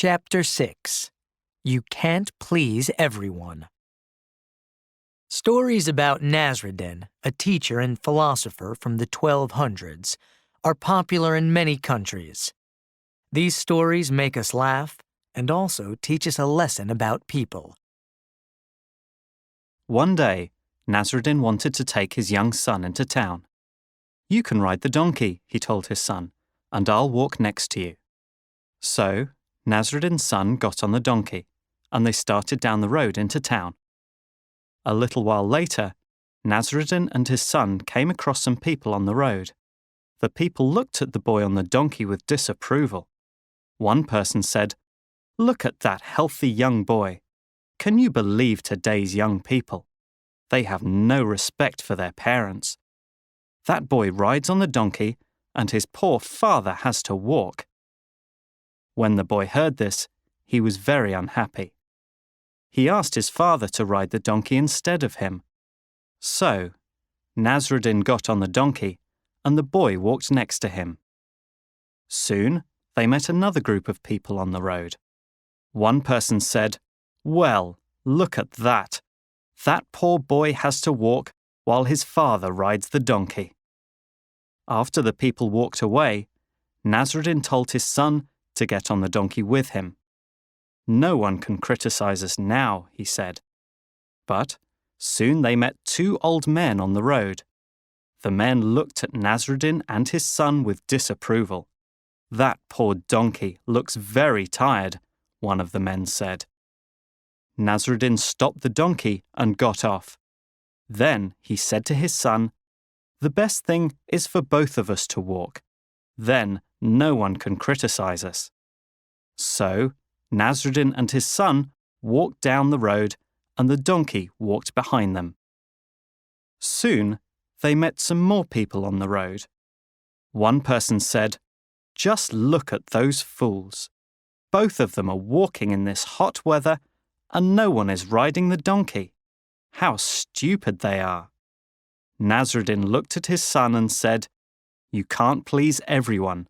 Chapter 6. You Can't Please Everyone. Stories about Nasruddin, a teacher and philosopher from the 1200s, are popular in many countries. These stories make us laugh and also teach us a lesson about people. One day, Nasruddin wanted to take his young son into town. "You can ride the donkey," he told his son, "and I'll walk next to you." So, Nasruddin's son got on the donkey, and they started down the road into town. A little while later, Nasruddin and his son came across some people on the road. The people looked at the boy on the donkey with disapproval. One person said, "Look at that healthy young boy. Can you believe today's young people? They have no respect for their parents. That boy rides on the donkey, and his poor father has to walk." When the boy heard this, he was very unhappy. He asked his father to ride the donkey instead of him. So, Nasruddin got on the donkey, and the boy walked next to him. Soon, they met another group of people on the road. One person said, "Well, look at that. That poor boy has to walk while his father rides the donkey." After the people walked away, Nasruddin told his son to get on the donkey with him. "No one can criticize us now," he said. But soon they met two old men on the road. The men looked at Nasruddin and his son with disapproval. "That poor donkey looks very tired," one of the men said. Nasruddin stopped the donkey and got off. Then he said to his son, "The best thing is for both of us to walk. Then no one can criticize us." So, Nasruddin and his son walked down the road, and the donkey walked behind them. Soon, they met some more people on the road. One person said, "Just look at those fools. Both of them are walking in this hot weather, and no one is riding the donkey. How stupid they are." Nasruddin looked at his son and said, "You can't please everyone.